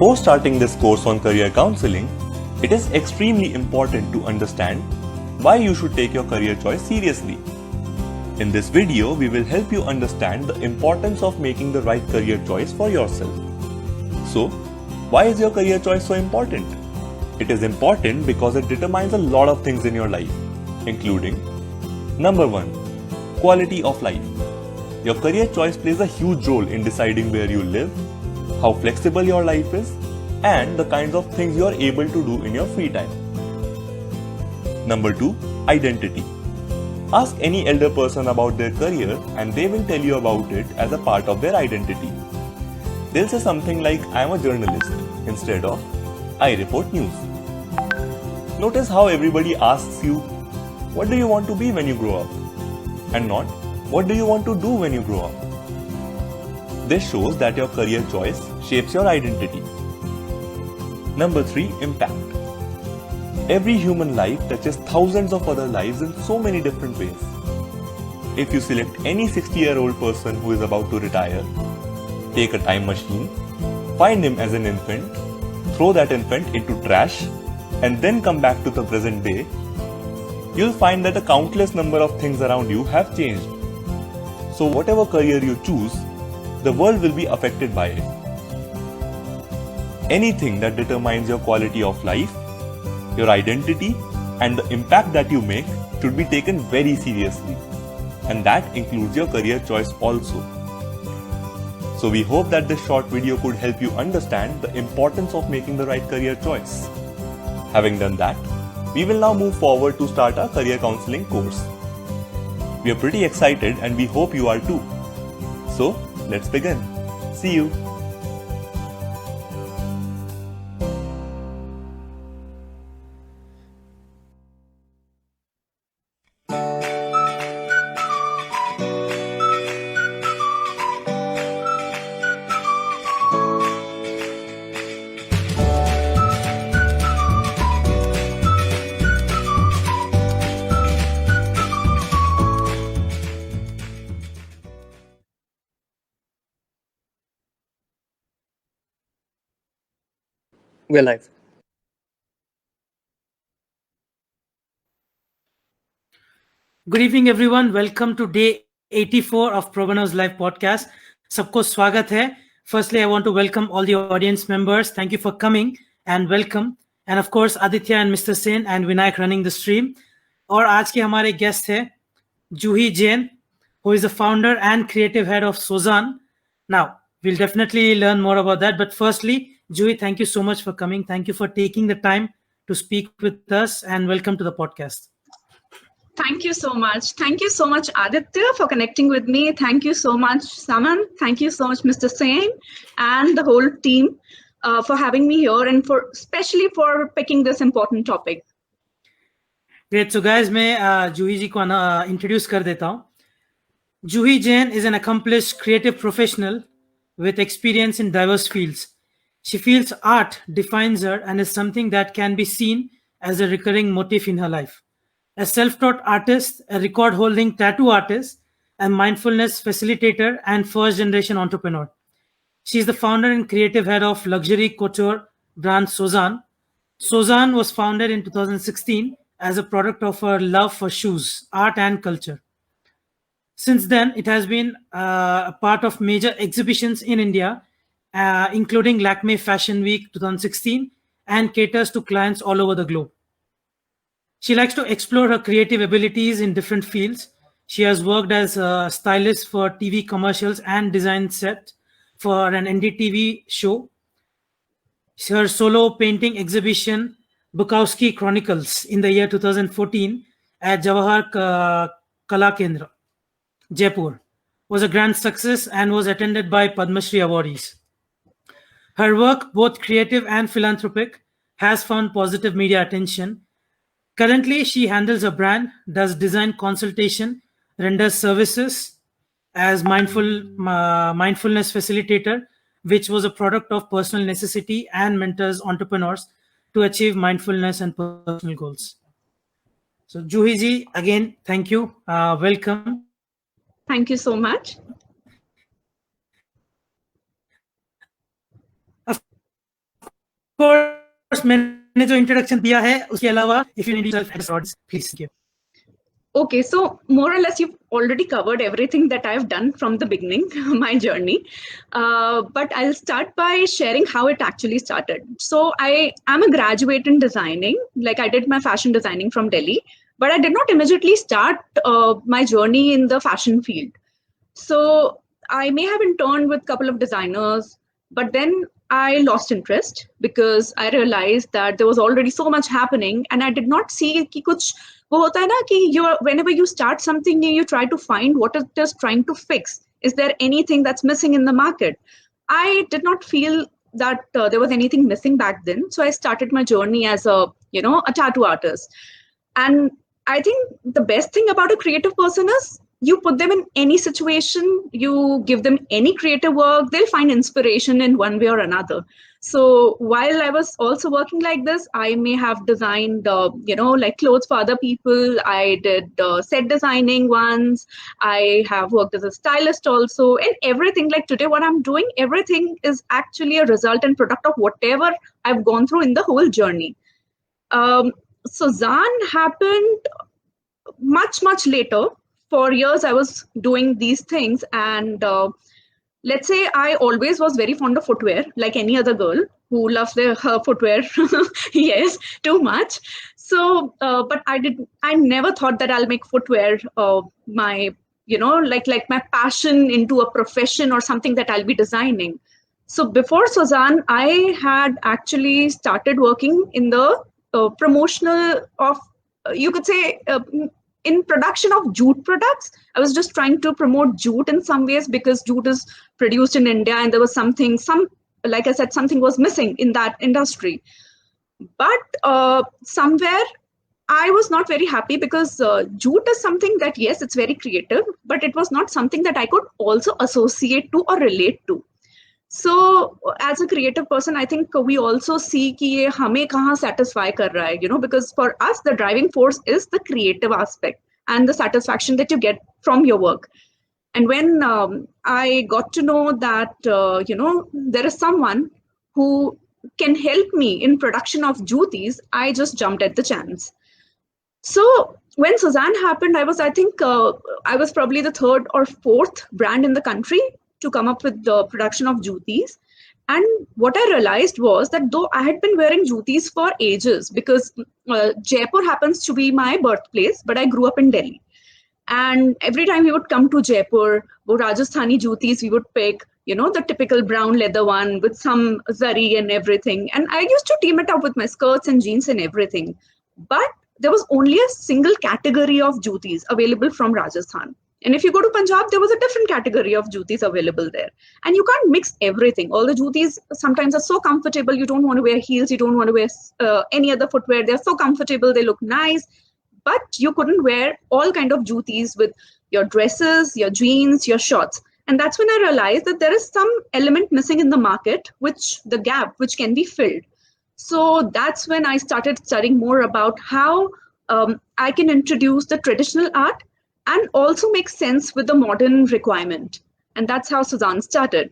Before starting this course on career counseling, it is extremely important to understand why you should take your career choice seriously. In this video, we will help you understand the importance of making the right career choice for yourself. So, why is your career choice so important? It is important because it determines a lot of things in your life, including number 1, quality of life. Your career choice plays a huge role in deciding where you live, how flexible your life is, and the kinds of things you are able to do in your free time. Number 2, identity. Ask any elder person about their career and they will tell you about it as a part of their identity. They'll say something like, I am a journalist, instead of, I report news. Notice how everybody asks you, what do you want to be when you grow up? And not, what do you want to do when you grow up? This shows that your career choice shapes your identity. Number 3, impact. Every human life touches thousands of other lives in so many different ways. If you select any 60-year-old person who is about to retire, take a time machine, find him as an infant, throw that infant into trash, and then come back to the present day, you'll find that a countless number of things around you have changed. So whatever career you choose, the world will be affected by it. Anything that determines your quality of life, your identity, and the impact that you make should be taken very seriously. And that includes your career choice also. So we hope that this short video could help you understand the importance of making the right career choice. Having done that, we will now move forward to start our career counseling course. We are pretty excited and we hope you are too. So, let's begin. See you. We're live. Good evening, everyone. Welcome to day 84 of ProBano's live podcast. Sabko swagat hai. Firstly, I want to welcome all the audience members. Thank you for coming and welcome. And of course, Aditya and Mr. Sen and Vinayak running the stream. और आज के हमारे guest है Juhi Jain, who is the founder and creative head of Sozān. Now, we'll definitely learn more about that. But firstly, Juhi, thank you so much for coming. Thank you for taking the time to speak with us and welcome to the podcast. Thank you so much. Thank you so much, Aditya, for connecting with me. Thank you so much, Saman. Thank you so much, Mr. Sen, and the whole team for having me here and especially for picking this important topic. Great. So guys, मैं जूही जी को introduce कर देता हूँ. Juhi Jain is an accomplished creative professional with experience in diverse fields. She feels art defines her and is something that can be seen as a recurring motif in her life. A self-taught artist, a record-holding tattoo artist, a mindfulness facilitator, and first-generation entrepreneur. She is the founder and creative head of luxury couture brand Sozān. Sozān was founded in 2016 as a product of her love for shoes, art, and culture. Since then, it has been a part of major exhibitions in India, including Lakme Fashion Week ‘16, and caters to clients all over the globe. She likes to explore her creative abilities in different fields. She has worked as a stylist for TV commercials and design set for an NDTV show. Her solo painting exhibition, Bukowski Chronicles, in the year 2014 at Jawahar Kala Kendra, Jaipur, was a grand success and was attended by Padam Shree Awardees. Her work, both creative and philanthropic, has found positive media attention. Currently, she handles a brand, does design consultation, renders services as Mindfulness Facilitator, which was a product of personal necessity, and mentors entrepreneurs to achieve mindfulness and personal goals. So, Juhi ji, again, thank you. Welcome. Thank you so much. course, मैंने जो introduction दिया है उसके अलावा if you need yourself, please. Thank you. Okay, so more or less you've already covered everything that I've done from the beginning, my journey. But I'll start by sharing how it actually started. So I am a graduate in designing, like I did my fashion designing from Delhi, but I did not immediately start my journey in the fashion field. So I may have interned with a couple of designers, but then I lost interest because I realized that there was already so much happening and I did not see कि कुछ वो होता है ना कि whenever you start something new, you try to find what it is trying to fix. Is there anything that's missing in the market? I did not feel that there was anything missing back then. So I started my journey as a tattoo artist. And I think the best thing about a creative person is you put them in any situation, you give them any creative work, they'll find inspiration in one way or another. So while I was also working like this, I may have designed, like clothes for other people. I did set designing once. I have worked as a stylist also, and everything like today, what I'm doing, everything is actually a result and product of whatever I've gone through in the whole journey. Sozān happened much, much later. For years, I was doing these things. And let's say I always was very fond of footwear, like any other girl who loves her footwear. Yes, too much. So, but I never thought that I'll make footwear my, like my passion into a profession or something that I'll be designing. So before Sozān, I had actually started working in the promotional of, you could say, in production of jute products. I was just trying to promote jute in some ways because jute is produced in India and there was like I said, something was missing in that industry. But somewhere I was not very happy because jute is something that, yes, it's very creative, but it was not something that I could also associate to or relate to. So as a creative person, I think we also see कि ये हमें कहाँ satisfy कर रहा है, because for us, the driving force is the creative aspect and the satisfaction that you get from your work. And when I got to know that, there is someone who can help me in production of jutis, I just jumped at the chance. So when Sozān happened, I think I was probably the third or fourth brand in the country to come up with the production of jutis. And what I realized was that though I had been wearing jutis for ages, because Jaipur happens to be my birthplace, but I grew up in Delhi. And every time we would come to Jaipur, Rajasthani jutis, we would pick, the typical brown leather one with some zari and everything. And I used to team it up with my skirts and jeans and everything. But there was only a single category of jutis available from Rajasthan. And if you go to Punjab, there was a different category of jutis available there. And you can't mix everything. All the jutis sometimes are so comfortable. You don't want to wear heels. You don't want to wear any other footwear. They're so comfortable. They look nice. But you couldn't wear all kind of jutis with your dresses, your jeans, your shorts. And that's when I realized that there is some element missing in the market, the gap which can be filled. So that's when I started studying more about how I can introduce the traditional art and also make sense with the modern requirement. And that's how Sozān started.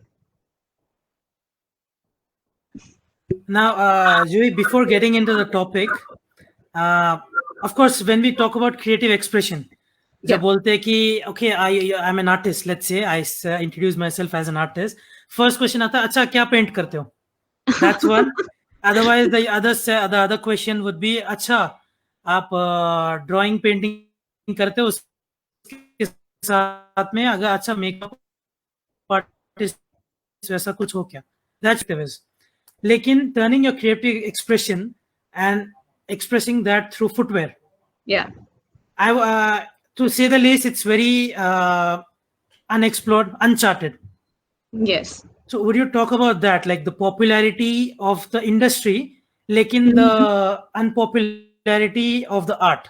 Now, Juhi, before getting into the topic, of course, when we talk about creative expression, जब बोलते हैं कि okay, I'm an artist, let's say, I introduce myself as an artist. First question आता है, अच्छा क्या paint करते हो? That's one. Otherwise, the other question would be, अच्छा आप drawing painting करते हो, उसके साथ में अगर अच्छा मेकअप आर्टिस्ट वैसा कुछ हो क्या? That's it. लेकिन turning your creative expression and expressing that through footwear. Yeah. To say the least, it's very unexplored, uncharted. Yes. So would you talk about that, like the popularity of the industry, lekin the unpopularity of the art?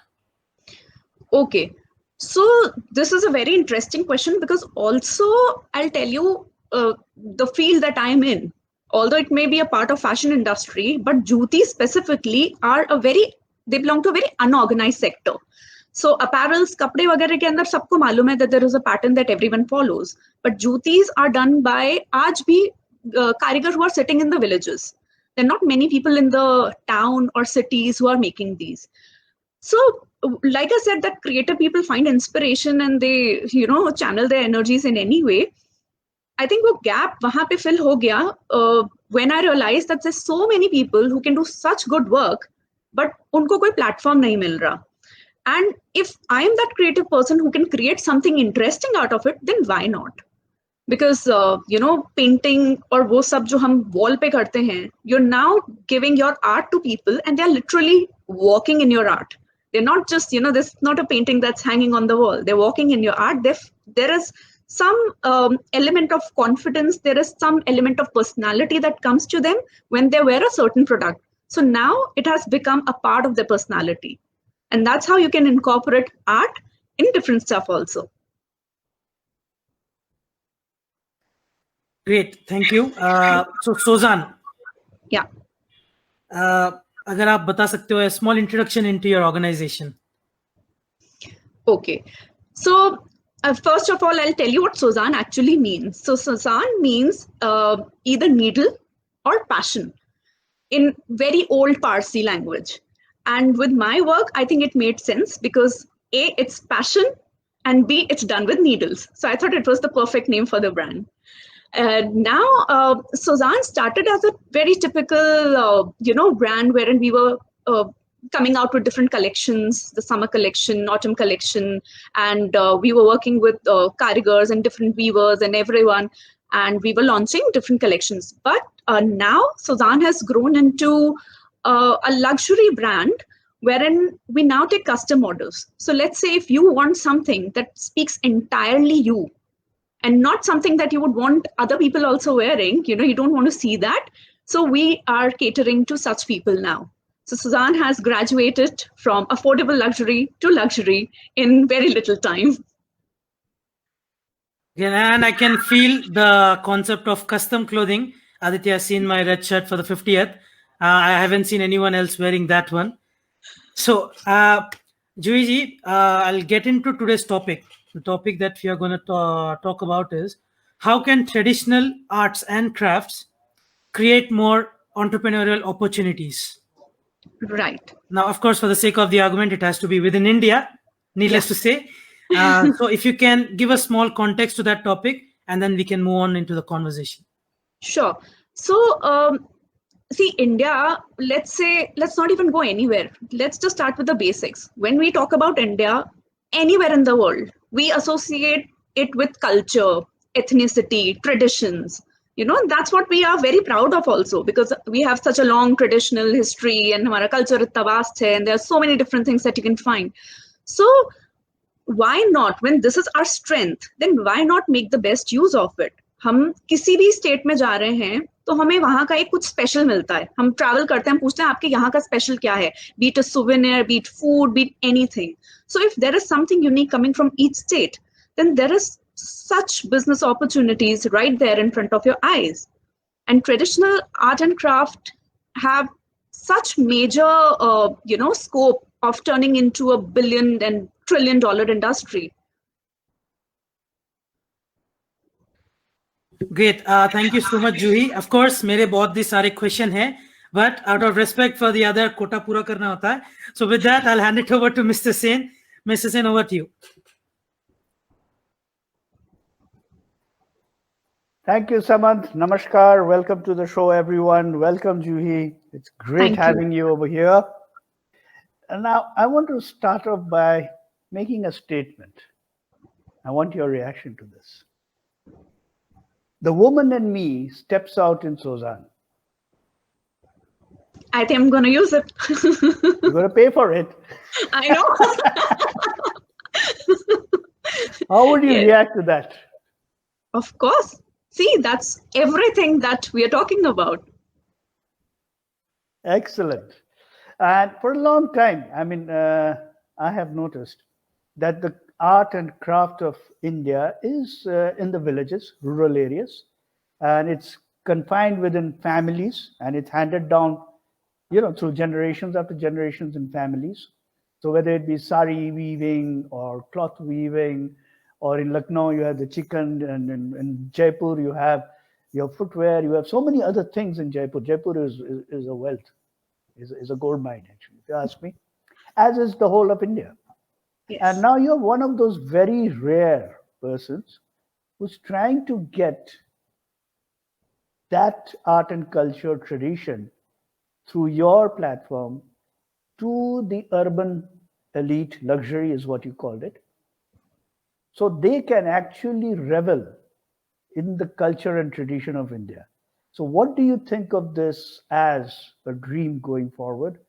Okay. So this is a very interesting question because also I'll tell you the field that I'm in. Although it may be a part of fashion industry, but jutis specifically they belong to a very unorganized sector. So apparels, kapde वगैरह के अंदर सबको मालूम है that there is a pattern that everyone follows. But jutis are done by आज भी कारीगर who are sitting in the villages. There are not many people in the town or cities who are making these. So, like I said, that creative people find inspiration and they, channel their energies in any way. I think वो gap वहाँ पे fill हो गया when I realized that there's so many people who can do such good work, but उनको कोई platform नहीं मिल रहा. And if I am that creative person who can create something interesting out of it, then why not? Because painting or वो सब जो हम wall पे करते हैं, you're now giving your art to people and they're literally walking in your art. They're not just, there's not a painting that's hanging on the wall. They're walking in your art. There is some element of confidence. There is some element of personality that comes to them when they wear a certain product. So now it has become a part of their personality. And that's how you can incorporate art in different stuff also. Great, thank you. So Sozān. Yeah. अगर आप बता सकते हो a small introduction into your organization. Okay. So first of all, I'll tell you what Sozān actually means. So Sozān means either needle or passion in very old Parsi language. And with my work, I think it made sense because A, it's passion, and B, it's done with needles. So I thought it was the perfect name for the brand. Now, Sozān started as a very typical, brand wherein we were coming out with different collections, the summer collection, autumn collection, and we were working with karigars and different weavers and everyone, and we were launching different collections. But now Sozān has grown into a luxury brand wherein we now take custom orders. So let's say if you want something that speaks entirely you and not something that you would want other people also wearing, you don't want to see that. So we are catering to such people now. So Sozān has graduated from affordable luxury to luxury in very little time. Yeah, and I can feel the concept of custom clothing. Aditya has seen my red shirt for the 50th. I haven't seen anyone else wearing that one. So, Juhi ji, I'll get into today's topic. The topic that we are going to talk about is how can traditional arts and crafts create more entrepreneurial opportunities? Right. Now, of course, for the sake of the argument, it has to be within India, needless to say. So if you can give a small context to that topic, and then we can move on into the conversation. Sure. So, see, India, let's not even go anywhere. Let's just start with the basics. When we talk about India, anywhere in the world, we associate it with culture, ethnicity, traditions. That's what we are very proud of also, because we have such a long traditional history and our culture is vast hai, and there are so many different things that you can find. So why not, when this is our strength, then why not make the best use of it? हम किसी भी state में जा रहे हैं तो हमें वहाँ का एक कुछ स्पेशल मिलता है. हम ट्रैवल करते हैं, हम पूछते हैं आपके यहाँ का स्पेशल क्या है, be it a souvenir, be it food, be it anything. So if there is something unique coming from each state, then there is such business opportunities right there in front of your eyes. And traditional art and craft have such major scope of turning into $1 billion and $1 trillion industry. Great. Thank you so much, Juhi. Of course, मेरे बहुत ही सारे question हैं, but out of respect for the other, quota पूरा करना होता है. So with that, I'll hand it over to Mr. Sen. Mr. Sen, over to you. Thank you, Samant. Namaskar. Welcome to the show, everyone. Welcome, Juhi. It's great having you over here. And now I want to start off by making a statement. I want your reaction to this. The woman in me steps out in Sozān. I think I'm going to use it. You're going to pay for it. I know. How would you react to that? Of course. See, that's everything that we are talking about. Excellent. And for a long time, I have noticed that the art and craft of India is in the villages, rural areas, and it's confined within families, and it's handed down, through generations after generations in families. So whether it be sari weaving or cloth weaving, or in Lucknow you have the chicken, and in Jaipur you have your footwear, you have so many other things in Jaipur. Jaipur is a wealth, is a gold mine, actually, if you ask me, as is the whole of India. Yes. And now you're one of those very rare persons who's trying to get that art and culture tradition through your platform to the urban elite, luxury is what you called it, so they can actually revel in the culture and tradition of India. So what do you think of this as a dream going forward?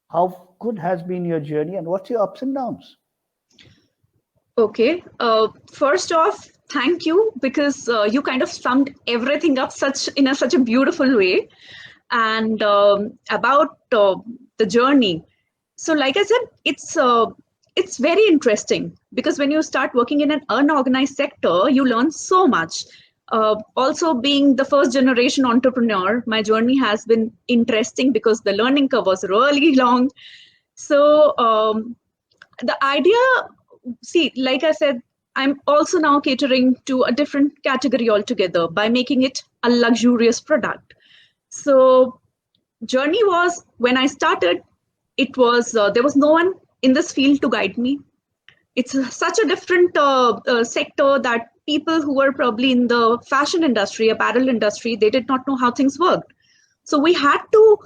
How good has been your journey and what's your ups and downs? Okay. First off, thank you, because you kind of summed everything up such a beautiful way. And about the journey. So, like I said, it's very interesting, because when you start working in an unorganized sector, you learn so much. Also, being the first generation entrepreneur, my journey has been interesting because the learning curve was really long. So the idea, see, like I said, I'm also now catering to a different category altogether by making it a luxurious product. So journey was, when I started, it was there was no one in this field to guide me. It's such a different sector that people who were probably in the fashion industry, apparel industry, they did not know how things worked. So we had to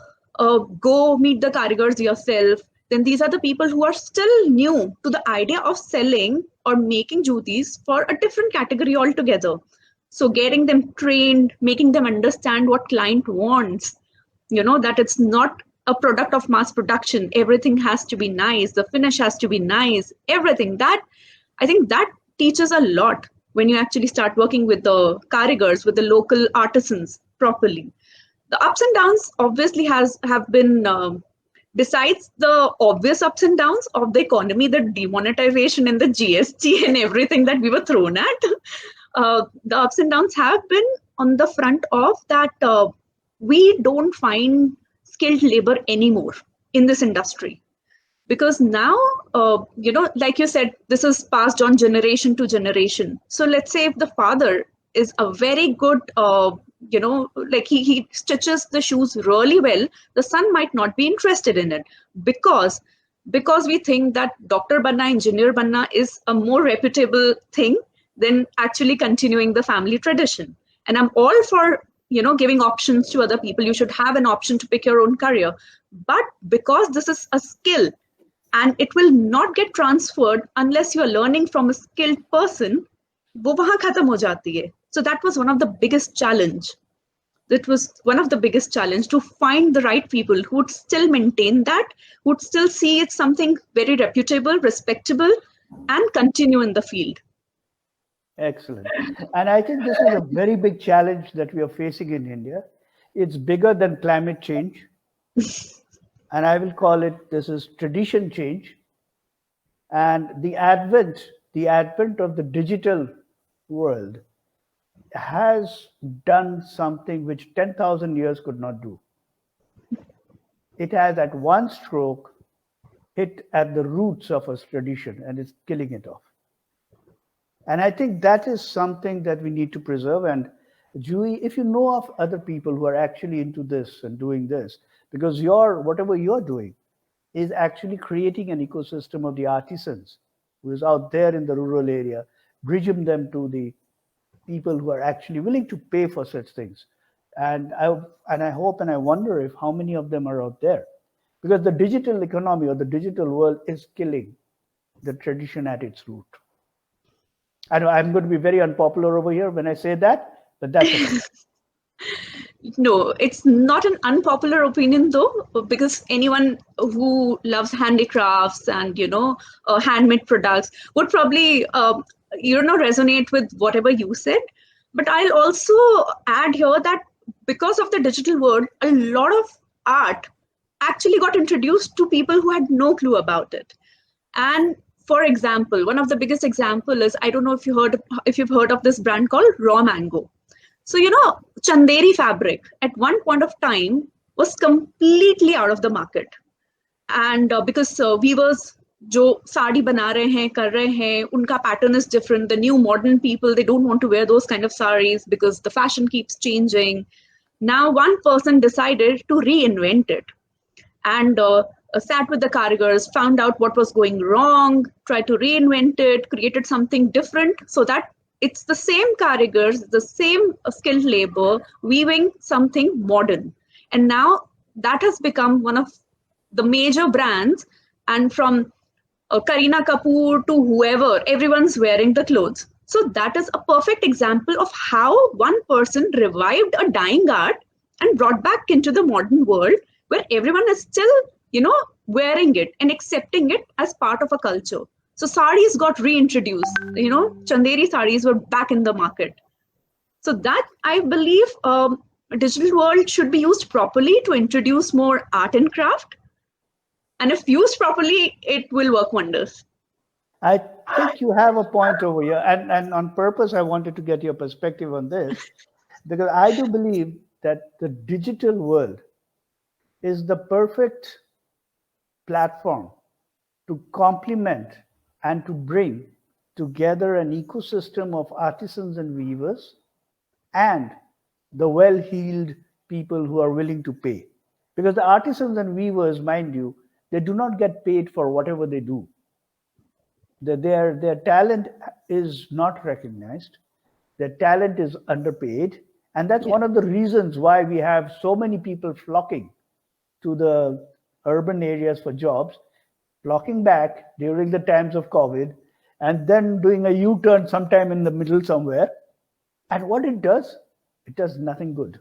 go meet the karigars yourself. Then these are the people who are still new to the idea of selling or making jutis for a different category altogether. So getting them trained, making them understand what client wants, that it's not a product of mass production. Everything has to be nice. The finish has to be nice. Everything that, I think that teaches a lot when you actually start working with the karigars, with the local artisans properly. The ups and downs obviously have been, besides the obvious ups and downs of the economy, the demonetization and the GST and everything that we were thrown at, the ups and downs have been on the front of that we don't find skilled labor anymore in this industry. Because now, like you said, this is passed on generation to generation. So let's say if the father is a very good, like he stitches the shoes really well, the son might not be interested in it because we think that doctor banna, engineer banna is a more reputable thing than actually continuing the family tradition. And I'm all for, giving options to other people. You should have an option to pick your own career. But because this is a skill and it will not get transferred unless you're learning from a skilled person, wo wahan khatam ho jati hai. So that was one of the biggest challenge. That was one of the biggest challenge, to find the right people who would still maintain that, would still see it something very reputable, respectable, and continue in the field. Excellent. And I think this is a very big challenge that we are facing in India. It's bigger than climate change. And I will call it, this is tradition change. And the advent of the digital world has done something which 10,000 years could not do. It has at one stroke hit at the roots of a tradition and it's killing it off. And I think that is something that we need to preserve. And Juhi, if you know of other people who are actually into this and doing this, because whatever you're doing is actually creating an ecosystem of the artisans who is out there in the rural area, bridging them to the people who are actually willing to pay for such things. And I hope and I wonder if how many of them are out there, because the digital economy or the digital world is killing the tradition at its root. I know I'm going to be very unpopular over here when I say that, but that's okay. No, it's not an unpopular opinion though, because anyone who loves handicrafts and, handmade products would probably, resonate with whatever you said. But I'll also add here that because of the digital world, a lot of art actually got introduced to people who had no clue about it. And for example, one of the biggest example is, I don't know if you've heard of this brand called Raw Mango. So, Chanderi fabric at one point of time was completely out of the market. And because weavers जो साड़ी बना रहे हैं, कर रहे हैं, उनका pattern is different. The new modern people, they don't want to wear those kind of saris because the fashion keeps changing. Now one person decided to reinvent it and sat with the karigars, found out what was going wrong, tried to reinvent it, created something different so that it's the same karigars, the same skilled labor, weaving something modern. And now that has become one of the major brands, and from Kareena Kapoor to whoever, everyone's wearing the clothes. So that is a perfect example of how one person revived a dying art and brought back into the modern world where everyone is still, wearing it and accepting it as part of a culture. So saris got reintroduced, Chanderi saris were back in the market. So that, I believe, digital world should be used properly to introduce more art and craft. And if used properly, it will work wonders. I think you have a point over here. And on purpose, I wanted to get your perspective on this, because I do believe that the digital world is the perfect platform to complement and to bring together an ecosystem of artisans and weavers and the well-heeled people who are willing to pay. Because the artisans and weavers, mind you, they do not get paid for whatever they do. Their talent is not recognized. Their talent is underpaid. And that's one of the reasons why we have so many people flocking to the urban areas for jobs, flocking back during the times of COVID, and then doing a U-turn sometime in the middle somewhere. And what it does nothing good.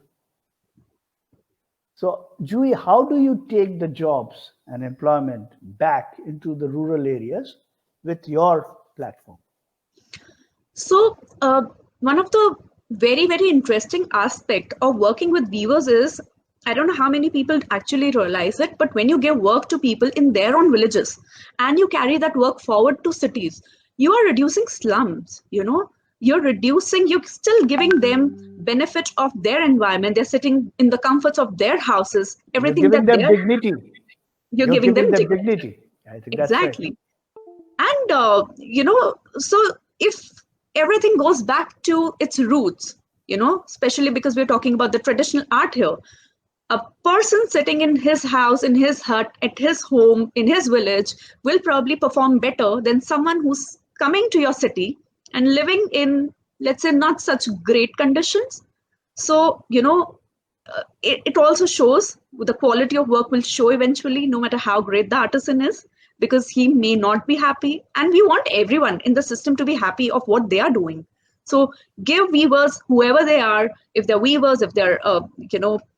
So, Juhi, how do you take the jobs and employment back into the rural areas with your platform? So, one of the very, very interesting aspect of working with weavers is, I don't know how many people actually realize it, but when you give work to people in their own villages and you carry that work forward to cities, you are reducing slums, you're still giving them benefit of their environment. They're sitting in the comforts of their houses, everything You're giving that them dignity. You're giving them dignity. I think exactly. That's right. And, so if everything goes back to its roots, especially because we're talking about the traditional art here, a person sitting in his house, in his hut, at his home, in his village will probably perform better than someone who's coming to your city and living in, let's say, not such great conditions. So, it also shows the quality of work will show eventually, no matter how great the artisan is, because he may not be happy. And we want everyone in the system to be happy of what they are doing. So give weavers, whoever they are, if they're weavers, if they're,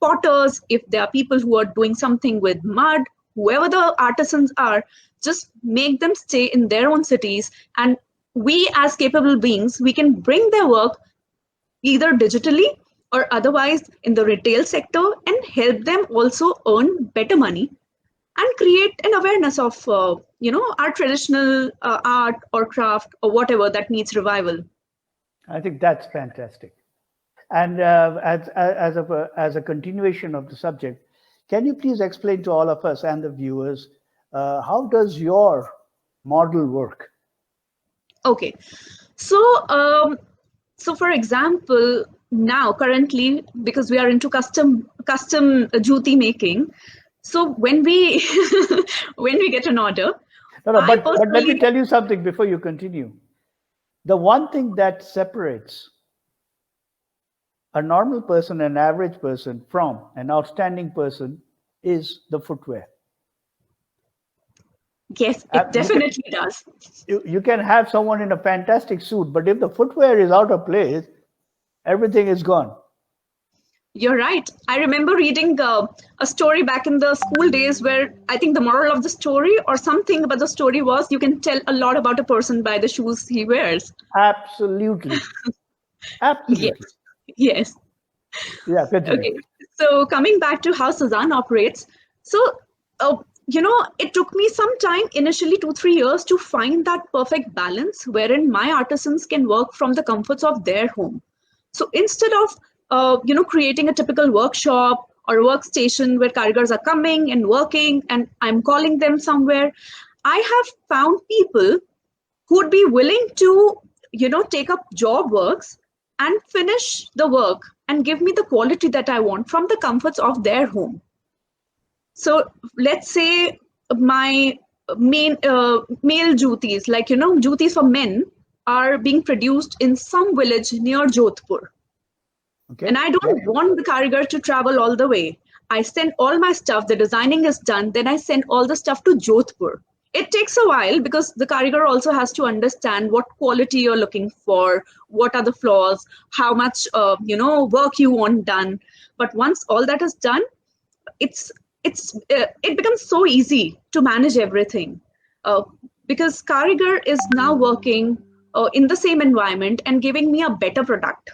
potters, if there are people who are doing something with mud, whoever the artisans are, just make them stay in their own cities. And we as capable beings, we can bring their work either digitally or otherwise in the retail sector and help them also earn better money and create an awareness of, our traditional art or craft or whatever that needs revival. I think that's fantastic. And as a continuation of the subject, can you please explain to all of us and the viewers, how does your model work? Okay, so for example, now currently, because we are into custom juti making, so when we get an order, but let me tell you something before you continue. The one thing that separates a normal person, an average person, from an outstanding person is the footwear. Yes, it definitely does. You can have someone in a fantastic suit, but if the footwear is out of place, everything is gone. You're right. I remember reading a story back in the school days where I think the moral of the story or something about the story was you can tell a lot about a person by the shoes he wears. Absolutely. Absolutely. Yes. Yeah, continue. Okay. So coming back to how Sozān operates. So, it took me some time, initially 2-3 years, to find that perfect balance wherein my artisans can work from the comforts of their home. So instead of creating a typical workshop or workstation where karigars are coming and working and I'm calling them somewhere, I have found people who would be willing to, take up job works and finish the work and give me the quality that I want from the comforts of their home. So let's say my male jutis, like, jutis for men are being produced in some village near Jodhpur. Okay. And I don't want the karigar to travel all the way. I send all my stuff, the designing is done, then I send all the stuff to Jodhpur. It takes a while because the karigar also has to understand what quality you're looking for, what are the flaws, how much work you want done. But once all that is done, it becomes so easy to manage everything, because karigar is now working in the same environment and giving me a better product,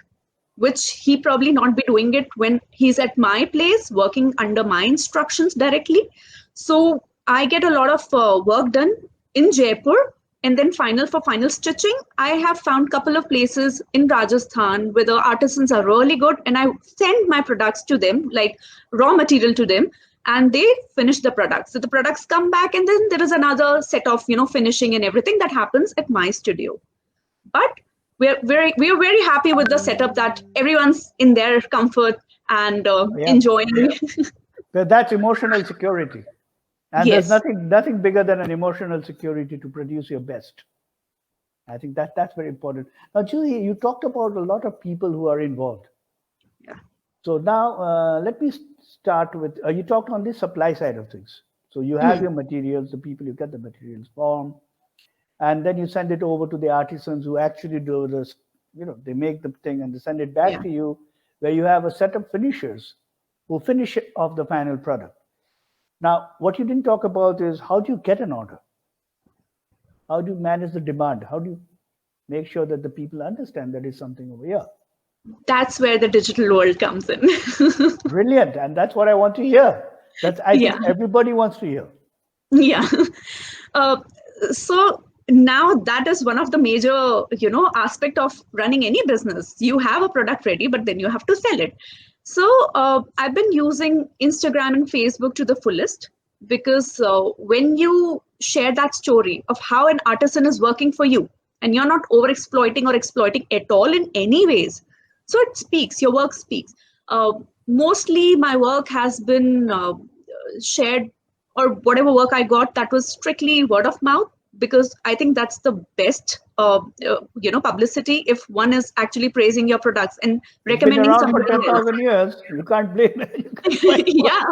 which he probably not be doing it when he's at my place working under my instructions directly. So I get a lot of work done in Jaipur, and then for final stitching, I have found a couple of places in Rajasthan where the artisans are really good, and I send my products to them, like raw material to them, and they finish the products. So the products come back, and then there is another set of finishing and everything that happens at my studio. But we're very happy with the setup that everyone's in their comfort and enjoying. But that's emotional security. And Yes. there's nothing bigger than an emotional security to produce your best. I think that's very important. Now, Juhi, you talked about a lot of people who are involved. Yeah. So now let me start with, you talked on the supply side of things. So you have your materials, the people you get the materials from, and then you send it over to the artisans who actually do this, they make the thing and they send it back to you, where you have a set of finishers who finish off the final product. Now, what you didn't talk about is how do you get an order? How do you manage the demand? How do you make sure that the people understand that it's something over here? That's where the digital world comes in. Brilliant. And that's what I want to hear. I think everybody wants to hear. Yeah. So now that is one of the major, aspect of running any business. You have a product ready, but then you have to sell it. So I've been using Instagram and Facebook to the fullest, because when you share that story of how an artisan is working for you, and you're not over-exploiting or exploiting at all in any ways, so it speaks, your work speaks. Mostly my work has been shared, or whatever work I got, that was strictly word of mouth, because I think that's the best, publicity, if one is actually praising your products and recommending Been around somebody for else. 10,000 years. You can't blame it. Yeah,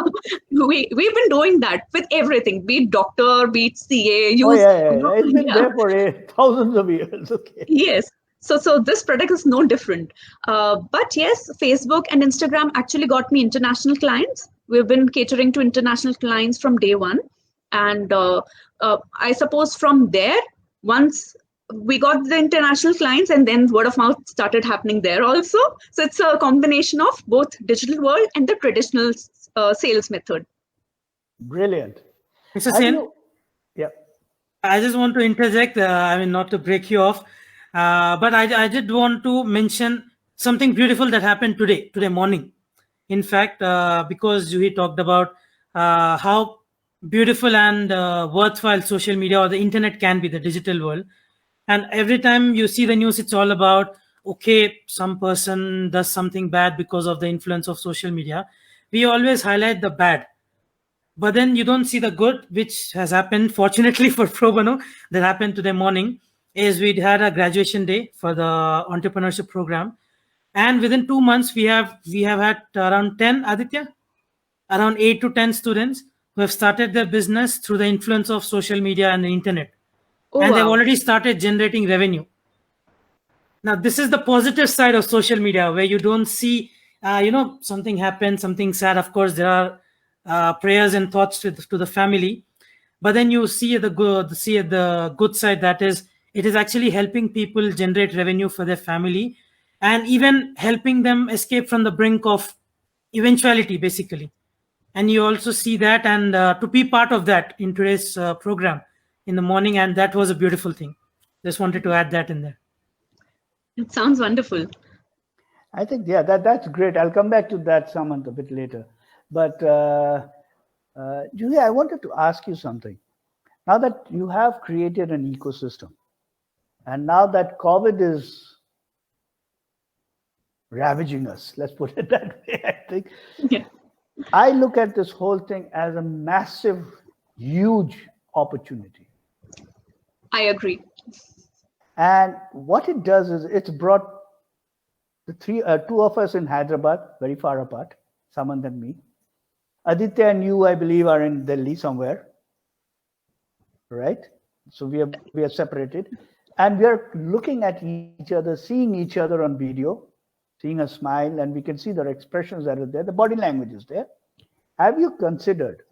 we've been doing that with everything, be it doctor, be it CA. It's been there for thousands of years. Okay. Yes. So this product is no different. But yes, Facebook and Instagram actually got me international clients. We've been catering to international clients from day one. And I suppose from there, once we got the international clients, and then word of mouth started happening there also. So it's a combination of both digital world and the traditional sales method. Mr. Brilliant. Sen, Yeah. I just want to interject, not to break you off, but I did want to mention something beautiful that happened today morning. In fact, because Juhi talked about how beautiful and worthwhile social media or the internet can be, the digital world. And every time you see the news, it's all about, okay, some person does something bad because of the influence of social media. We always highlight the bad, but then you don't see the good, which has happened, fortunately for ProBano, that happened today morning. Is we had a graduation day for the entrepreneurship program, and within 2 months we have had around 10, Aditya, around 8 to 10 students who have started their business through the influence of social media and the internet. Oh, And they've wow. already started generating revenue. Now, this is the positive side of social media, where you don't see, something happens, something sad. Of course, there are prayers and thoughts to the family, but then you see the good side, that is, it is actually helping people generate revenue for their family, and even helping them escape from the brink of eventuality, basically. And you also see that, and to be part of that in today's program in the morning, and that was a beautiful thing. Just wanted to add that in there. It sounds wonderful. I think, that's great. I'll come back to that, Samant, a bit later. But Juhi, I wanted to ask you something. Now that you have created an ecosystem, and now that COVID is ravaging us, let's put it that way, I think. Yeah. I look at this whole thing as a massive, huge opportunity. I agree. And what it does is it's brought the two of us in Hyderabad, very far apart, Samant and me. Aditya and you, I believe, are in Delhi somewhere, right? So we are separated, and we are looking at each other, seeing each other on video, seeing a smile, and we can see their expressions that are there. The body language is there. Have you considered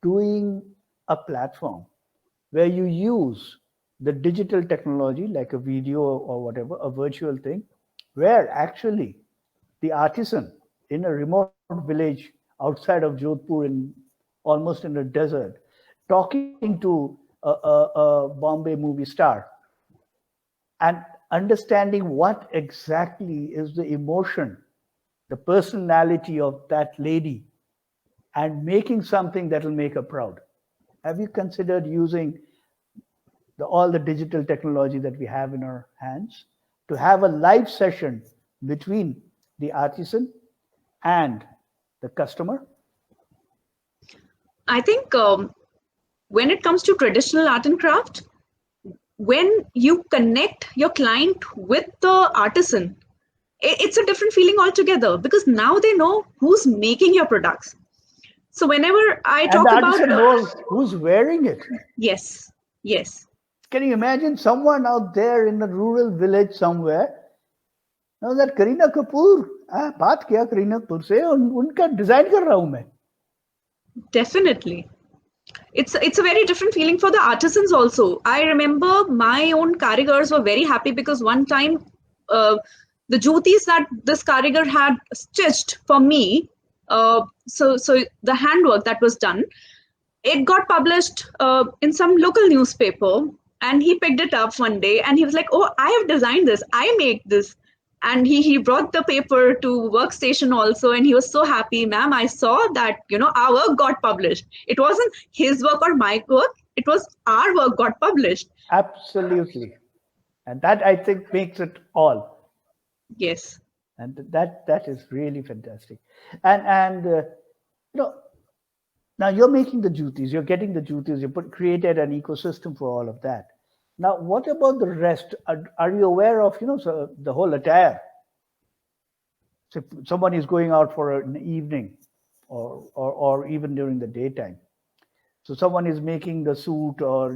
doing a platform where you use the digital technology, like a video or whatever, a virtual thing, where actually the artisan in a remote village outside of Jodhpur, almost in a desert, talking to a Bombay movie star and understanding what exactly is the emotion, the personality of that lady, and making something that will make her proud? Have you considered using all the digital technology that we have in our hands to have a live session between the artisan and the customer? I think when it comes to traditional art and craft, when you connect your client with the artisan, it's a different feeling altogether, because now they know who's making your products. So whenever I talk the about artisan knows who's wearing it. Yes, yes. Can you imagine someone out there in a rural village somewhere? Now that Kareena Kapoor, बात किया करीना कपूर से, उनका design कर रहा हूं मैं. Definitely. It's a very different feeling for the artisans also. I remember my own karigars were very happy because one time the jutis that this karigar had stitched for me, so the handwork that was done, it got published in some local newspaper, and he picked it up one day and he was like, oh, I have designed this, I made this. And he brought the paper to workstation also, and he was so happy. Ma'am, I saw that, our work got published. It wasn't his work or my work, it was our work got published. Absolutely. And that, I think, makes it all. Yes. And that is really fantastic. And now you're making the jutis, you're getting the jutis, you created an ecosystem for all of that. Now, what about the rest? Are you aware of, so the whole attire? So if someone is going out for an evening or even during the daytime. So someone is making the suit or,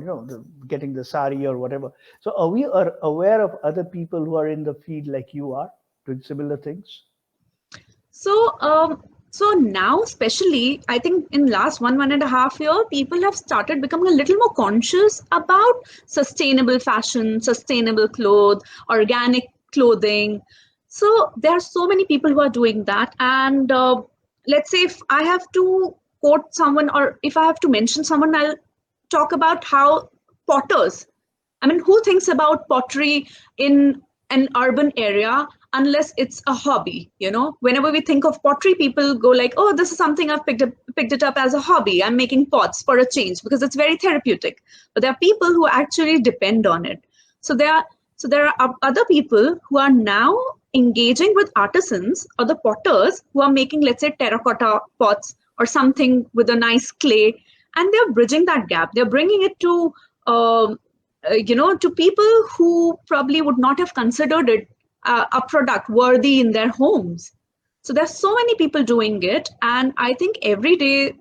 getting the sari or whatever. So are we aware of other people who are in the field like you are doing similar things? So now, especially, I think in last 1.5 years, people have started becoming a little more conscious about sustainable fashion, sustainable clothes, organic clothing. So there are so many people who are doing that. And let's say if I have to quote someone, or if I have to mention someone, I'll talk about how potters, who thinks about pottery in an urban area unless it's a hobby? Whenever we think of pottery, people go like, oh, this is something I've picked it up as a hobby. I'm making pots for a change because it's very therapeutic. But there are people who actually depend on it. So there are other people who are now engaging with artisans or the potters who are making, let's say, terracotta pots or something with a nice clay, and they're bridging that gap. They're bringing it to to people who probably would not have considered it a product worthy in their homes. So there's so many people doing it, and I think every day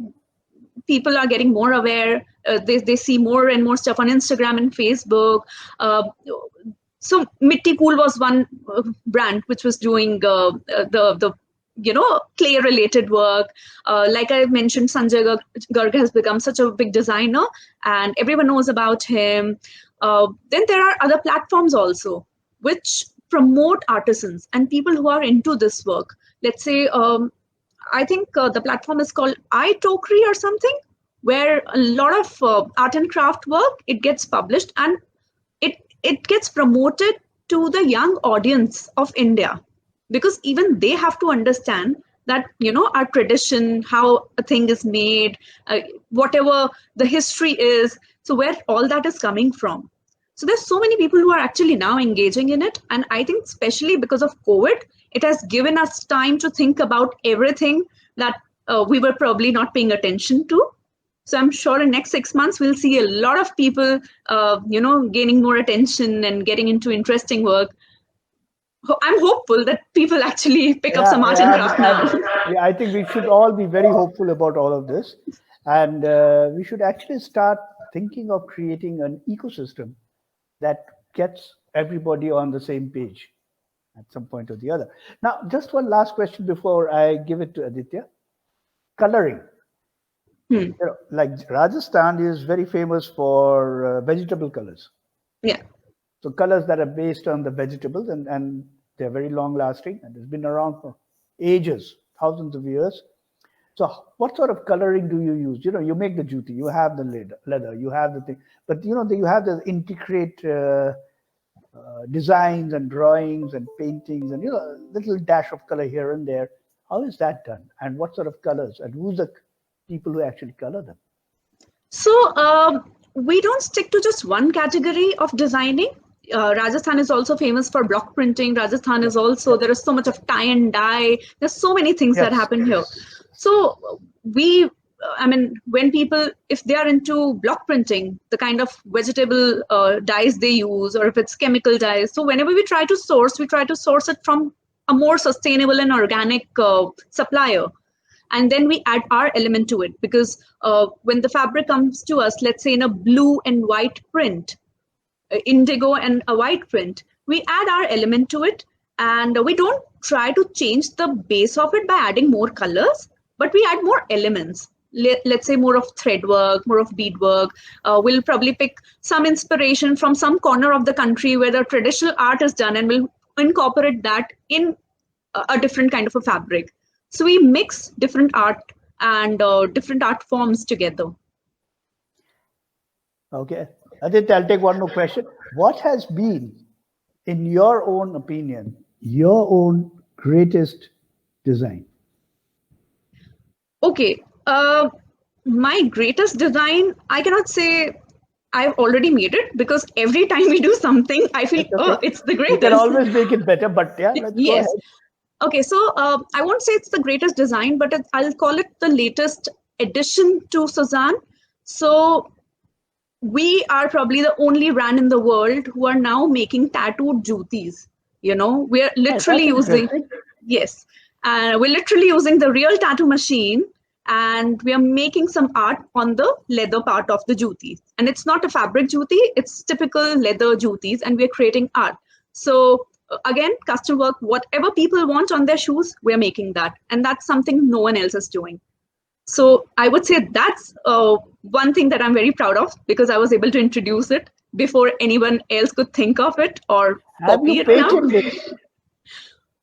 people are getting more aware. They see more and more stuff on Instagram and Facebook. So Mitti Cool was one brand which was doing the clay related work. Like I mentioned, Sanjay Garg has become such a big designer and everyone knows about him. Then there are other platforms also which promote artisans and people who are into this work. Let's say, I think the platform is called iTokri or something, where a lot of art and craft work, it gets published and it gets promoted to the young audience of India, because even they have to understand that, our tradition, how a thing is made, whatever the history is. So where all that is coming from. So there's so many people who are actually now engaging in it. And I think especially because of COVID, it has given us time to think about everything that we were probably not paying attention to. So I'm sure in next 6 months, we'll see a lot of people, gaining more attention and getting into interesting work. I'm hopeful that people actually pick up some art and craft now. I think we should all be very hopeful about all of this. And we should actually start thinking of creating an ecosystem that gets everybody on the same page at some point or the other. Now, just one last question before I give it to Aditya. Coloring. You know, like Rajasthan is very famous for vegetable colors. Yeah. So colors that are based on the vegetables, and they're very long lasting, and it's been around for ages, thousands of years. So what sort of coloring do you use? You know, you make the juti, you have the leather, you have the thing, but you know, you have the intricate designs and drawings and paintings and, you know, a little dash of color here and there. How is that done? And what sort of colors? And who's the people who actually color them? So we don't stick to just one category of designing. Rajasthan is also famous for block printing. Rajasthan is also, there is so much of tie and dye. There's so many things that happen here. So when people, if they are into block printing, the kind of vegetable dyes they use, or if it's chemical dyes. So whenever we try to source it from a more sustainable and organic supplier. And then we add our element to it, because when the fabric comes to us, let's say in a blue and white print, indigo and a white print, we add our element to it, and we don't try to change the base of it by adding more colors, but we add more elements. Let's say more of thread work, more of bead work. We'll probably pick some inspiration from some corner of the country where the traditional art is done, and we'll incorporate that in a different kind of a fabric. So we mix different art and different art forms together. Okay. Aditya, I'll take one more question. What has been, in your own opinion, your own greatest design? Okay. My greatest design, I cannot say I've already made it, because every time we do something, I feel, it's the greatest. You can always make it better, but yeah, let's go ahead. Okay, so I won't say it's the greatest design, but I'll call it the latest addition to Sozān. So we are probably the only brand in the world who are now making tattooed jutis. You know, we're literally using, we're literally using the real tattoo machine, and we are making some art on the leather part of the jutis. And it's not a fabric juti, it's typical leather jutis, and we're creating art. So again, custom work, whatever people want on their shoes, we're making that. And that's something no one else is doing. So I would say that's one thing that I'm very proud of, because I was able to introduce it before anyone else could think of it or copy it now.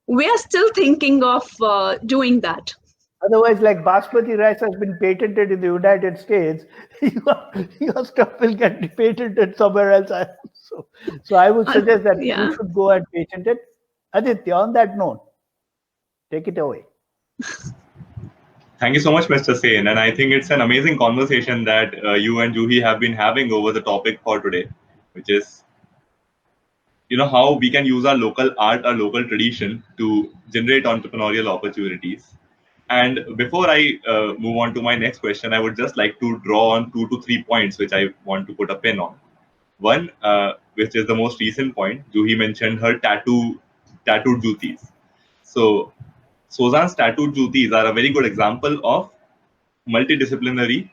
We are still thinking of doing that. Otherwise, like basmati rice has been patented in the United States, your stuff will get patented somewhere else. So I would suggest that you should go and patent it. Aditya, on that note, take it away. Thank you so much, Mr. Sain. And I think it's an amazing conversation that you and Juhi have been having over the topic for today, which is, you know, how we can use our local art, our local tradition to generate entrepreneurial opportunities. And before I move on to my next question, I would just like to draw on 2 to 3 points which I want to put a pin on. One, which is the most recent point, Juhi mentioned her tattooed jutis. So Sozān's tattooed jutis are a very good example of multidisciplinary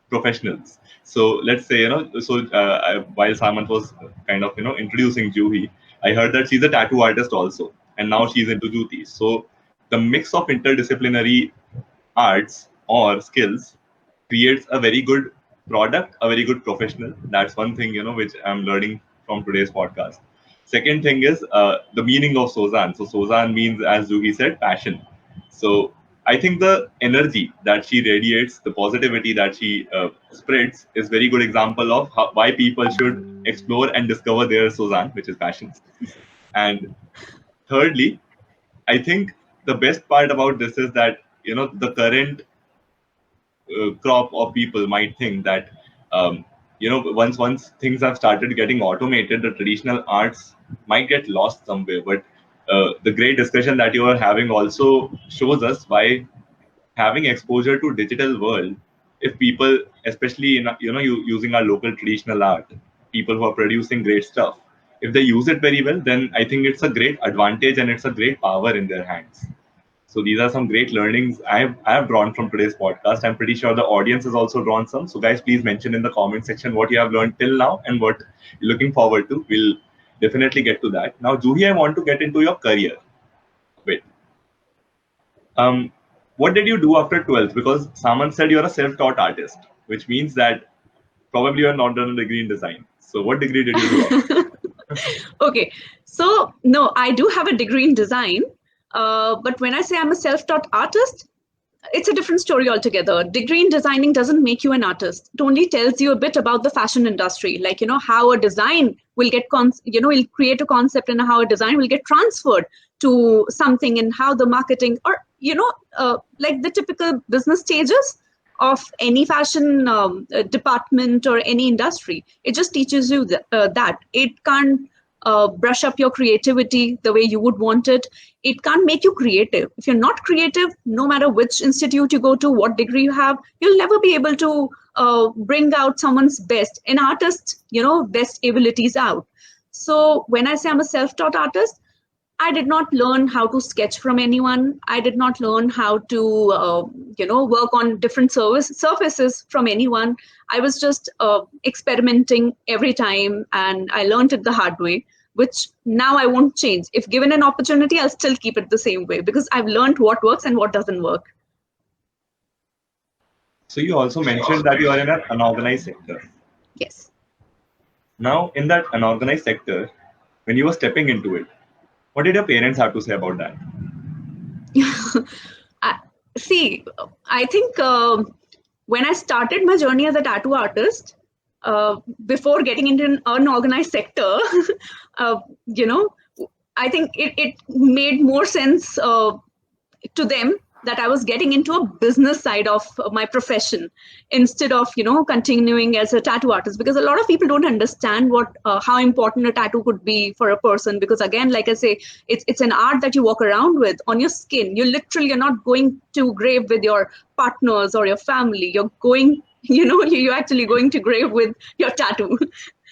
professionals. So let's say, while Samant was kind of, introducing Juhi, I heard that she's a tattoo artist also, and now she's into jutis. So the mix of interdisciplinary arts or skills creates a very good product, a very good professional. That's one thing, which I'm learning from today's podcast. Second thing is the meaning of Sozān. So Sozān means, as Juhi said, passion. So I think the energy that she radiates, the positivity that she spreads is very good example of why people should explore and discover their Sozān, which is passion. And thirdly, I think the best part about this is that, the current crop of people might think that, once things have started getting automated, the traditional arts might get lost somewhere. But the great discussion that you are having also shows us why having exposure to digital world, if people, especially in using our local traditional art, people who are producing great stuff, if they use it very well, then I think it's a great advantage and it's a great power in their hands. So these are some great learnings I have drawn from today's podcast. I'm pretty sure the audience has also drawn some. So guys, please mention in the comment section what you have learned till now and what you're looking forward to. We'll definitely get to that. Now, Juhi, I want to get into your career a bit. What did you do after 12th? Because Saman said you're a self-taught artist, which means that probably you're not done a degree in design. So what degree did you do? Okay, so no, I do have a degree in design, but when I say I'm a self-taught artist, it's a different story altogether. Degree in designing doesn't make you an artist. It only tells you a bit about the fashion industry, like, how a design will get, will create a concept and how a design will get transferred to something and how the marketing or, like the typical business stages of any fashion department or any industry. It just teaches you that. It can't brush up your creativity the way you would want it. It can't make you creative. If you're not creative, no matter which institute you go to, what degree you have, you'll never be able to bring out someone's best, an artist's, best abilities out. So when I say I'm a self-taught artist, I did not learn how to sketch from anyone. I did not learn how to, work on different surfaces from anyone. I was just experimenting every time, and I learned it the hard way, which now I won't change. If given an opportunity, I'll still keep it the same way because I've learned what works and what doesn't work. So you also mentioned that you are in an unorganized sector. Yes. Now, in that unorganized sector, when you were stepping into it, what did your parents have to say about that? See, I think when I started my journey as a tattoo artist, before getting into an unorganized sector, I think it made more sense to them that I was getting into a business side of my profession instead of, continuing as a tattoo artist, because a lot of people don't understand how important a tattoo could be for a person. Because again, like I say, it's an art that you walk around with on your skin. You're not going to grave with your partners or your family. You're going, you're actually going to grave with your tattoo.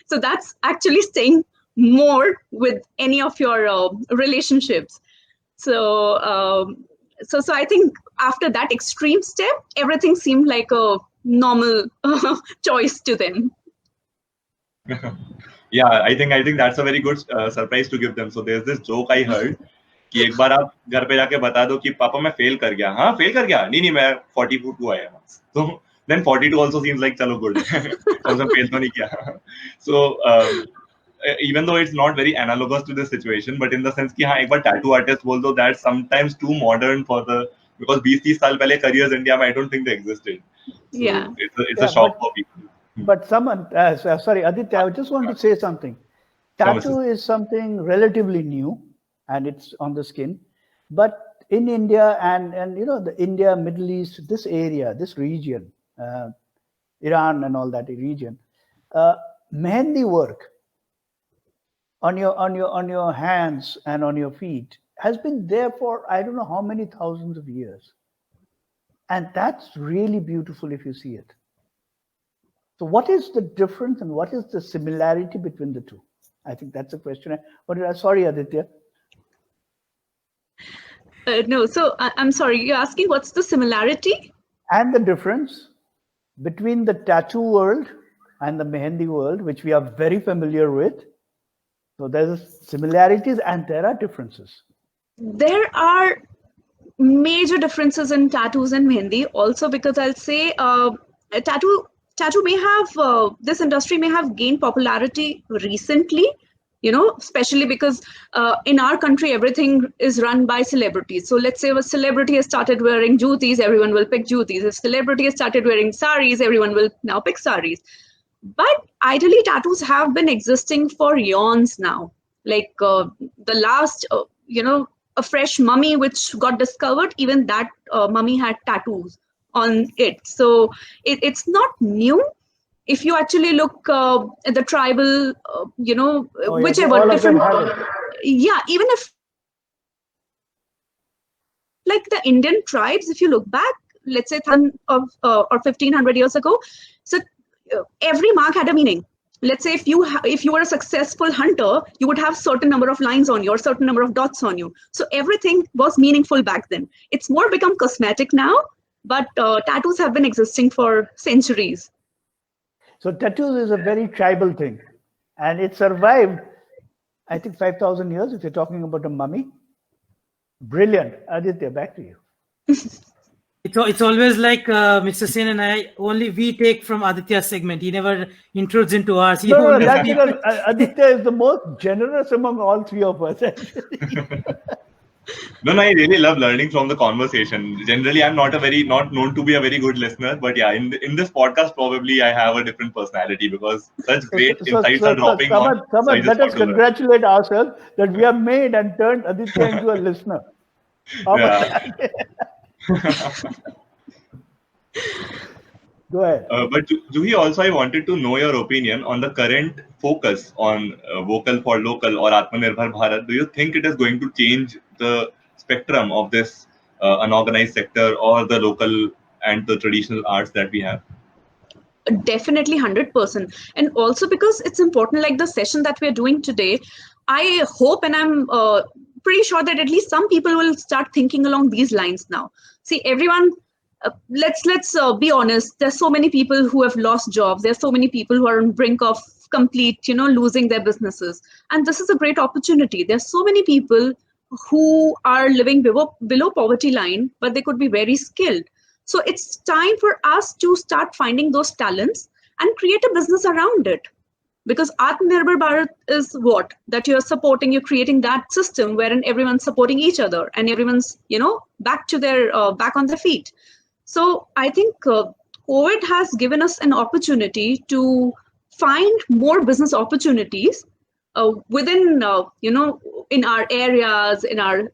So that's actually staying more with any of your relationships. So I think after that extreme step, everything seemed like a normal choice to them. Yeah, I think that's a very good surprise to give them. So there's this joke I heard कि एक बार आप घर पे जाके बता दो कि पापा मैं फेल कर गया. हाँ, फेल कर गया? नहीं मैं 42 आया. So then 42 also seems like चलो good. कौन सा फेल तो नहीं किया. So even though it's not very analogous to this situation, but in the sense कि हाँ एक बार tattoo artist बोल दो, that's sometimes too modern because 20-30 साल पहले careers India में I don't think they existed. So Yeah. It's a shock for people. But someone, sorry, Aditya, I just want to say something. Tattoo is something relatively new, and it's on the skin. But in India and the India, Middle East, this area, this region, Iran and all that region, mehendi work on your hands and on your feet has been there for I don't know how many thousands of years. And that's really beautiful if you see it. So what is the difference and what is the similarity between the two? I think that's a question. Sorry, Aditya. No, so I'm sorry, you're asking what's the similarity? And the difference between the tattoo world and the mehendi world, which we are very familiar with. So there's similarities and there are differences. There are major differences in tattoos and mehendi also, because I'll say tattoo may have, this industry may have gained popularity recently, especially because in our country, everything is run by celebrities. So let's say if a celebrity has started wearing jutis, everyone will pick jutis. If celebrity has started wearing saris, everyone will now pick saris. But ideally, tattoos have been existing for eons now. Like the last, a fresh mummy which got discovered, even that mummy had tattoos on it. So it's not new. If you actually look at the tribal, whichever all of them different, have it. even if like the Indian tribes, if you look back, let's say or 1500 years ago, so every mark had a meaning. Let's say if you were a successful hunter, you would have certain number of lines on you or certain number of dots on you. So everything was meaningful back then. It's more become cosmetic now, but tattoos have been existing for centuries. So tattoos is a very tribal thing, and it survived, I think, 5,000 years. If you're talking about a mummy, brilliant. Aditya, back to you. It's always like Mr. Sen and I, only we take from Aditya's segment. He never intrudes into ours. No, that's because Aditya is the most generous among all three of us. No, I really love learning from the conversation. Generally, I'm not known to be a very good listener, but yeah, in this podcast, probably I have a different personality because such great insights are dropping on. Someone, let us congratulate ourselves that we have made and turned Aditya into a listener. How about that? Go ahead. But Juhi, also I wanted to know your opinion on the current focus on vocal for local or Atmanirbhar Bharat. Do you think it is going to change the spectrum of this unorganized sector or the local and the traditional arts that we have? Definitely 100%. And also because it's important, like the session that we're doing today, I hope and I'm pretty sure that at least some people will start thinking along these lines now. See, everyone, let's be honest. There's so many people who have lost jobs. There's so many people who are on brink of complete, losing their businesses. And this is a great opportunity. There's so many people who are living below poverty line, but they could be very skilled. So it's time for us to start finding those talents and create a business around it. Because Atmanirbhar Bharat is what? That you're supporting, you're creating that system wherein everyone's supporting each other and everyone's, back on their feet. So I think COVID has given us an opportunity to find more business opportunities within, in our areas, in our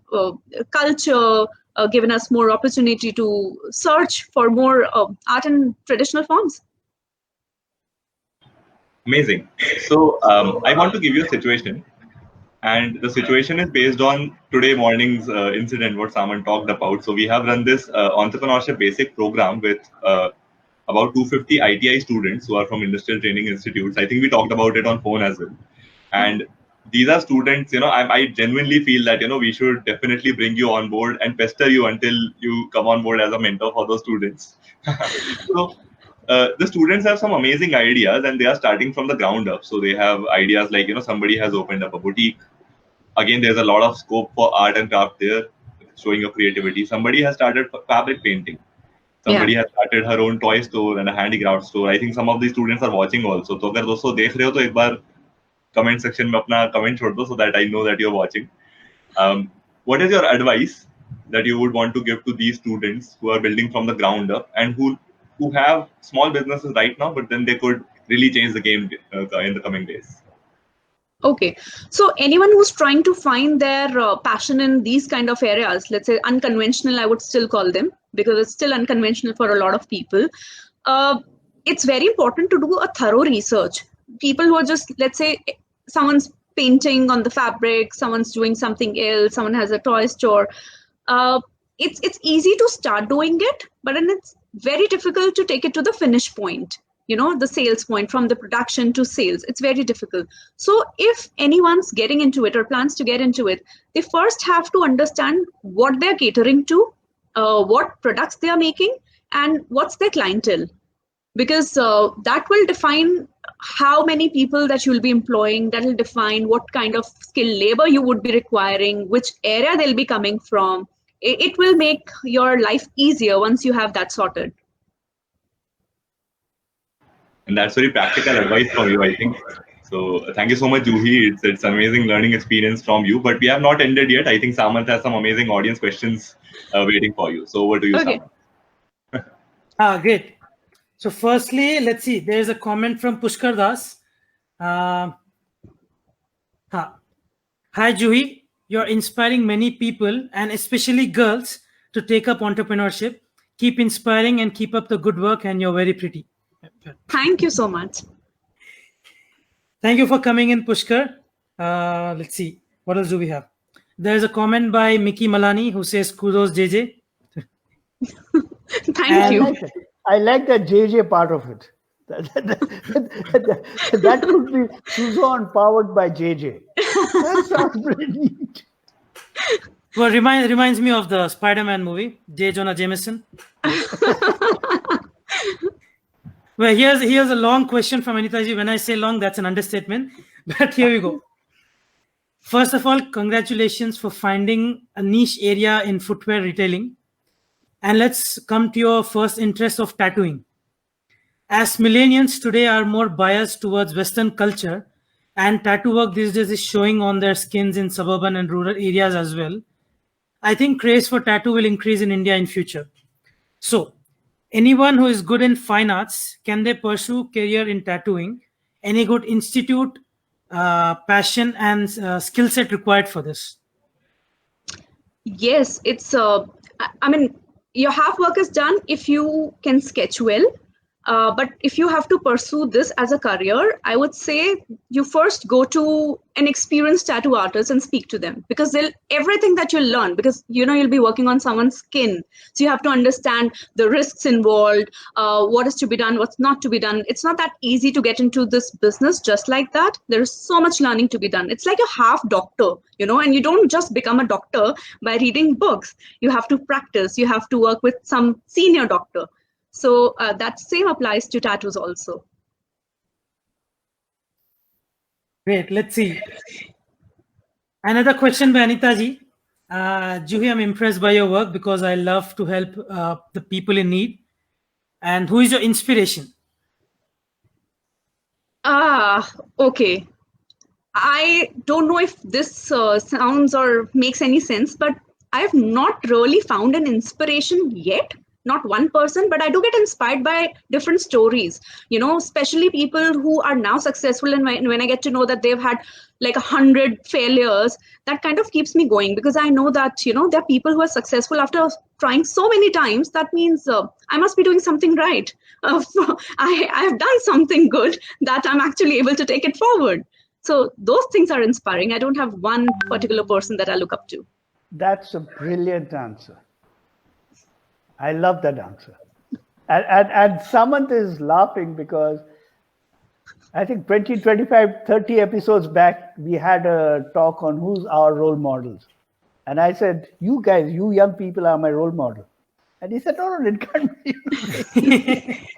culture, given us more opportunity to search for more art and traditional forms. Amazing. So I want to give you a situation, and the situation is based on today morning's incident, what Saman talked about. So we have run this entrepreneurship basic program with about 250 ITI students who are from industrial training institutes. I think we talked about it on phone as well. And these are students, I genuinely feel that, we should definitely bring you on board and pester you until you come on board as a mentor for those students. So the students have some amazing ideas and they are starting from the ground up. So they have ideas like, somebody has opened up a boutique. Again, there's a lot of scope for art and craft there, showing your creativity. Somebody has started fabric painting. Somebody has started her own toy store and a handicraft store. I think some of these students are watching also. So अगर दोस्तों देख रहे हो तो एक बार comment section में अपना comment छोड़ दो so that I know that you're watching. What is your advice that you would want to give to these students who are building from the ground up and who have small businesses right now, but then they could really change the game in the coming days? Okay, so anyone who's trying to find their passion in these kind of areas, let's say unconventional, I would still call them, because it's still unconventional for a lot of people. It's very important to do a thorough research. People who are just, let's say, someone's painting on the fabric, someone's doing something else, someone has a toy store. It's easy to start doing it, but then it's very difficult to take it to the finish point. The sales point, from the production to sales, it's very difficult. So if anyone's getting into it or plans to get into it, they first have to understand what they're catering to, what products they are making, and what's their clientele. Because that will define how many people that you'll be employing, that will define what kind of skilled labor you would be requiring, which area they'll be coming from. It will make your life easier once you have that sorted. And that's very practical advice from you, I think. So thank you so much, Juhi. It's an amazing learning experience from you. But we have not ended yet. I think Samanth has some amazing audience questions waiting for you. So over to you, Okay. Samanth. Great. So firstly, let's see. There's a comment from Pushkar Das. Hi, Juhi. You're inspiring many people and especially girls to take up entrepreneurship. Keep inspiring and keep up the good work, and you're very pretty. Thank you so much. Thank you for coming in, Pushkar. Let's see. What else do we have? There's a comment by Mickey Malani who says, kudos, JJ. Thank you. I like that JJ part of it. That could be Sozān powered by JJ. That sounds pretty neat. Well, reminds me of the Spider-Man movie, J. Jonah Jameson. Well, here's a long question from Anitaji. When I say long, that's an understatement. But here we go. First of all, congratulations for finding a niche area in footwear retailing. And let's come to your first interest of tattooing. As millennials today are more biased towards Western culture, and tattoo work these days is showing on their skins in suburban and rural areas as well, I think craze for tattoo will increase in India in future. So, anyone who is good in fine arts, can they pursue career in tattooing? Any good institute, passion and skill set required for this? Yes, it's I mean, your half work is done if you can sketch well. But if you have to pursue this as a career, I would say you first go to an experienced tattoo artist and speak to them, because everything that you'll learn, because you'll be working on someone's skin. So you have to understand the risks involved, what is to be done, what's not to be done. It's not that easy to get into this business just like that. There's so much learning to be done. It's like a half doctor, and you don't just become a doctor by reading books. You have to practice. You have to work with some senior doctor. So that same applies to tattoos also. Great. Let's see. Another question by Anitaji. Juhi, I'm impressed by your work because I love to help the people in need. And who is your inspiration? Okay. I don't know if this sounds or makes any sense, but I've not really found an inspiration yet. Not one person, but I do get inspired by different stories, especially people who are now successful. And when I get to know that they've had like 100 failures, that kind of keeps me going, because I know that, there are people who are successful after trying so many times. That means I must be doing something right. I have done something good that I'm actually able to take it forward. So those things are inspiring. I don't have one particular person that I look up to. That's a brilliant answer. I love that answer. And Samant is laughing because I think 20, 25, 30 episodes back, we had a talk on who's our role models. And I said, you guys, you young people are my role model. And he said, no, it can't be.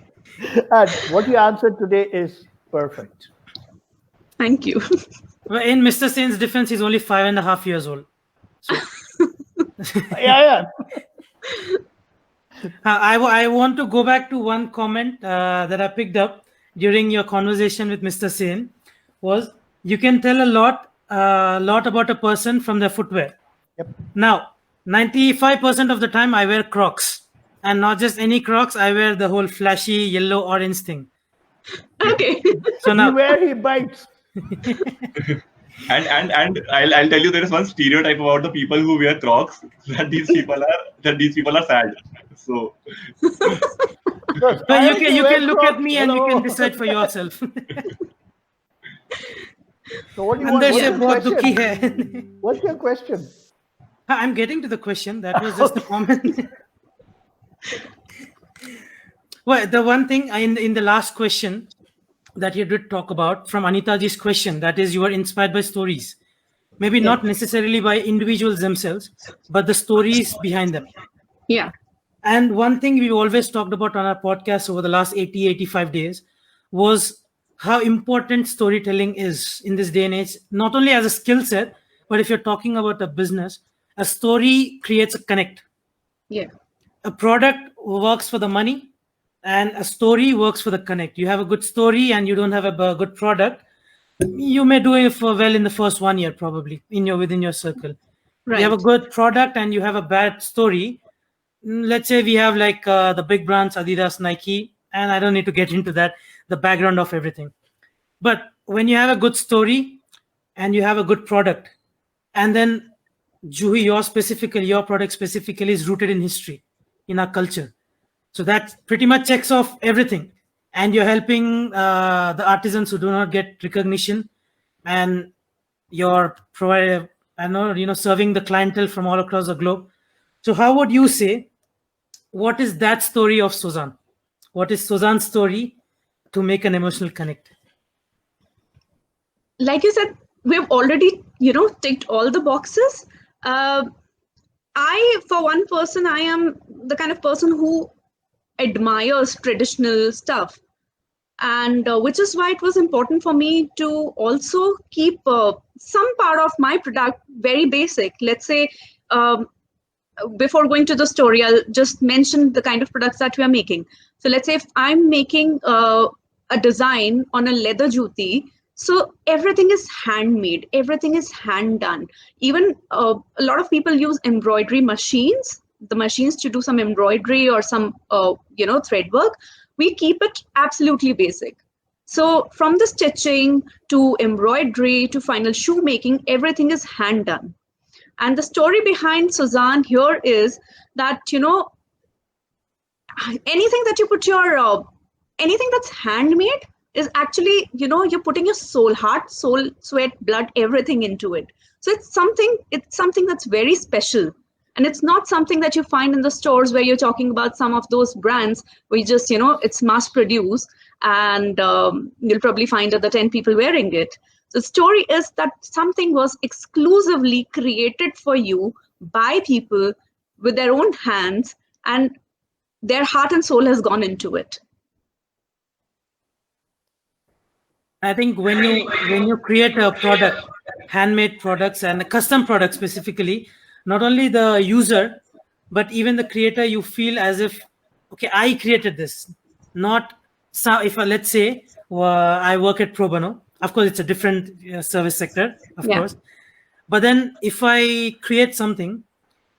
And what you answered today is perfect. Thank you. Well, in Mr. Sen's defense, he's only 5.5 years old. So. Yeah. I want to go back to one comment that I picked up during your conversation with Mr. Sen. Was you can tell a lot about a person from their footwear. Yep. Now, 95% of the time I wear Crocs, and not just any Crocs. I wear the whole flashy yellow orange thing. Okay. So now where he bites. And I'll tell you, there is one stereotype about the people who wear Crocs, that these people are sad. So but you can look at me and you can decide for yourself. So what do you want? What's your question? I'm getting to the question. That was just a comment. Well, the one thing in the last question that you did talk about from Anitaji's question, that is, you were inspired by stories. Maybe not necessarily by individuals themselves, but the stories behind them. Yeah. And one thing we always talked about on our podcast over the last 85 days was how important storytelling is in this day and age, not only as a skill set, but if you're talking about a business, a story creates a connect. Yeah. A product works for the money and a story works for the connect. You have a good story and you don't have a good product, you may do it well in the first 1 year, probably within your circle. Right. You have a good product and you have a bad story. Let's say we have like the big brands, Adidas, Nike, and I don't need to get into that, the background of everything. But when you have a good story and you have a good product, and then Juhi, your product specifically is rooted in history, in our culture. So that pretty much checks off everything. and you're helping the artisans who do not get recognition, and you're providing, serving the clientele from all across the globe. So how would you say, what is that story of Sozān? What is Sozān's story to make an emotional connect? Like you said, we've already, ticked all the boxes. For one person, I am the kind of person who admires traditional stuff. And which is why it was important for me to also keep some part of my product very basic. Let's say, before going to the story, I'll just mention the kind of products that we are making. So let's say if I'm making a design on a leather juti, so everything is handmade, everything is hand done. Even a lot of people use embroidery machines, the machines to do some embroidery or some, thread work. We keep it absolutely basic. So from the stitching to embroidery to final shoemaking, everything is hand done. And the story behind Sozān here is that, anything that you put anything that's handmade is actually, you're putting your soul, heart, soul, sweat, blood, everything into it. So it's something that's very special. And it's not something that you find in the stores where you're talking about some of those brands where you just, it's mass produced and you'll probably find other 10 people wearing it. The story is that something was exclusively created for you by people with their own hands, and their heart and soul has gone into it. I think when you create a product, handmade products and a custom product specifically, not only the user, but even the creator, you feel as if, okay, I created this. Not so if let's say I work at ProBano. Of course, it's a different service sector, of course. But then if I create something,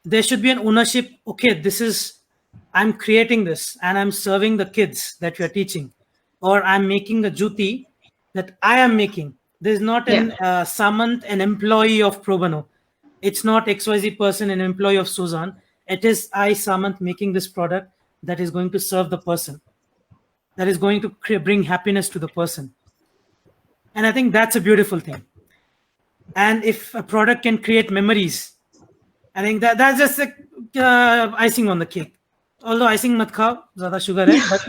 there should be an ownership. Okay, I'm creating this and I'm serving the kids that we are teaching, or I'm making a juti that I am making. There's not an Samant, an employee of ProBano. It's not XYZ person, an employee of Sozān. It is I, Samant, making this product that is going to serve the person, that is going to bring happiness to the person. And I think that's a beautiful thing. And if a product can create memories, I think that's just like icing on the cake. Although icing mat khao, zyada sugar hai, but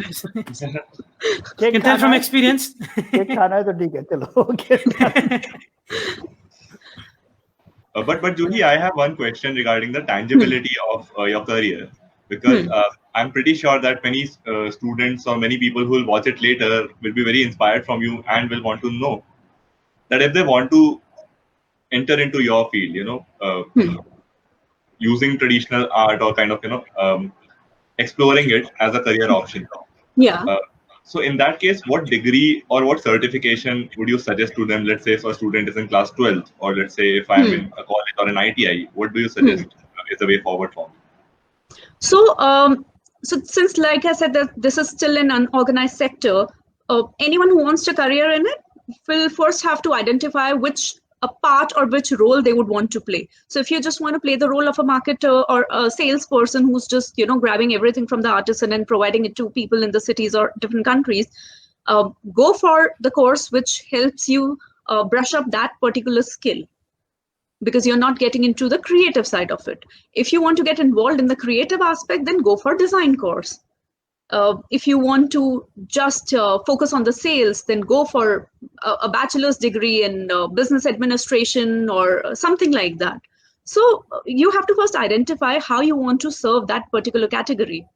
you can tell from experience. But Juhi, I have one question regarding the tangibility of your career, because I'm pretty sure that many students or many people who will watch it later will be very inspired from you and will want to know that if they want to enter into your field, using traditional art or kind of, exploring it as a career option. So in that case, what degree or what certification would you suggest to them? Let's say if a student is in class 12, or let's say if I'm in a college or an ITI, what do you suggest is the way forward for me? So, since, like I said, that this is still an unorganized sector, anyone who wants a career in it will first have to identify which a part or which role they would want to play. So if you just want to play the role of a marketer or a salesperson who's just, grabbing everything from the artisan and providing it to people in the cities or different countries, go for the course which helps you brush up that particular skill, because you're not getting into the creative side of it. If you want to get involved in the creative aspect, then go for design course. If you want to just focus on the sales, then go for a bachelor's degree in business administration or something like that. So you have to first identify how you want to serve that particular category.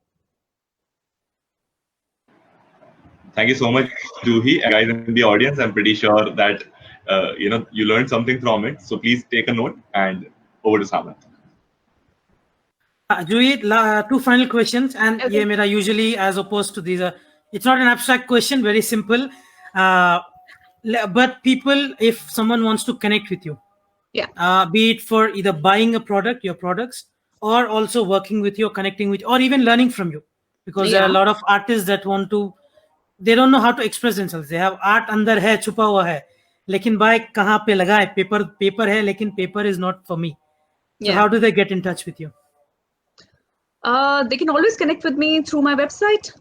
Thank you so much, Juhi. Guys in the audience, I'm pretty sure that you learned something from it. So please take a note, and over to Samant. Juhi, two final questions, and okay. Mera usually, as opposed to these, it's not an abstract question, very simple. But people, if someone wants to connect with you, be it for either buying a product, your products, or also working with you, connecting with, or even learning from you, because there are a lot of artists that want to, they don't know how to express themselves. They have art andar hai, chupa hua hai, lekin bhai kahan pe lagaye? Paper hai, lekin paper is not for me. So how do they get in touch with you? They can always connect with me through my website.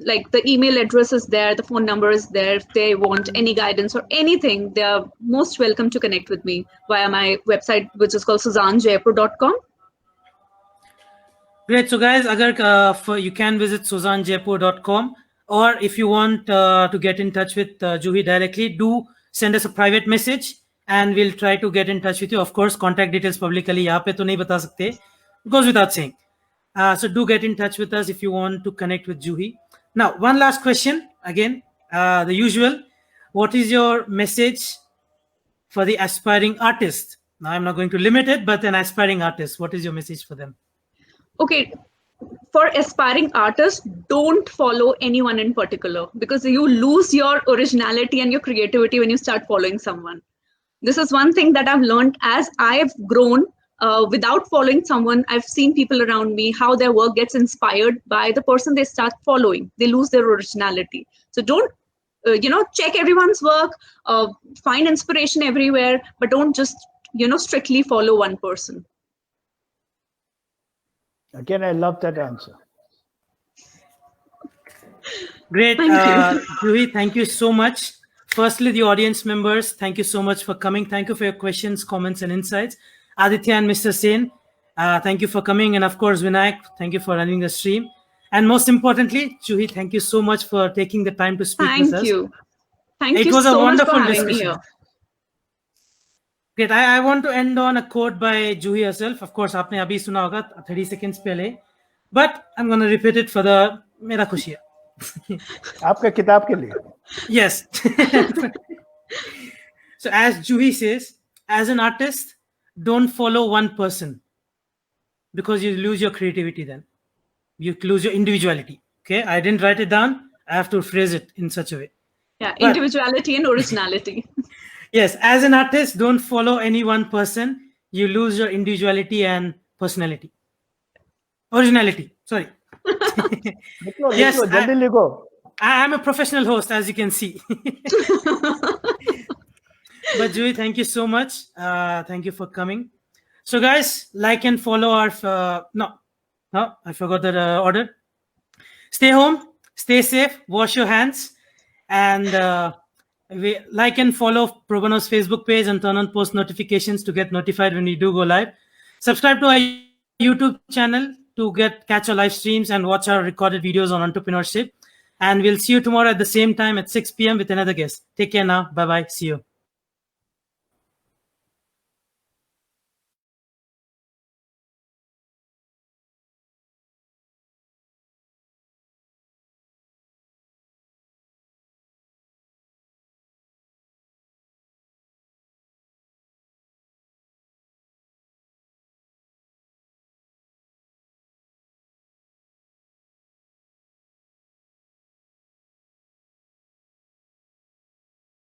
Like the email address is there, the phone number is there. If they want any guidance or anything, they are most welcome to connect with me via my website, which is called SozānJaipur.com. Great. So guys, you can visit SozānJaipur.com, or if you want to get in touch with Juhi directly, do send us a private message and we'll try to get in touch with you. Of course, contact details publicly यहाँ पे तो नहीं बता सकते, goes without saying. So do get in touch with us if you want to connect with Juhi. Now, one last question, again, the usual. What is your message for the aspiring artist? Now, I'm not going to limit it, but an aspiring artist, what is your message for them? Okay, for aspiring artists, don't follow anyone in particular, because you lose your originality and your creativity when you start following someone. This is one thing that I've learned as I've grown. Without following someone, I've seen people around me, how their work gets inspired by the person they start following. They lose their originality. So don't, check everyone's work, find inspiration everywhere, but don't just, strictly follow one person. Again, I love that answer. Great. Thank you. Juhi, thank you so much. Firstly, the audience members, thank you so much for coming. Thank you for your questions, comments, and insights. Aditya and Mr. Sen, thank you for coming. And of course, Vinayak, thank you for running the stream. And most importantly, Juhi, thank you so much for taking the time to speak with us. Thank you. Thank It you was so a wonderful much for having me discussion. here. Great. I want to end on a quote by Juhi herself. Of course, आपने अभी सुना होगा 30 seconds पहले. But I'm going to repeat it for the मेरा खुशी है. आपका किताब के लिए. Yes. So as Juhi says, as an artist, don't follow one person, because you lose your creativity then. You lose your individuality. Okay, I didn't write it down. I have to phrase it in such a way. Yeah, individuality and originality. Yes, as an artist, don't follow any one person. You lose your individuality and personality. Originality, sorry. Yes, I am a professional host, as you can see. But Juhi, thank you so much. Thank you for coming. So guys, like and follow our... No, I forgot the order. Stay home, stay safe, wash your hands, and like and follow ProBano's Facebook page and turn on post notifications to get notified when we do go live. Subscribe to our YouTube channel to catch our live streams and watch our recorded videos on entrepreneurship. And we'll see you tomorrow at the same time at 6 p.m. with another guest. Take care now. Bye-bye. See you.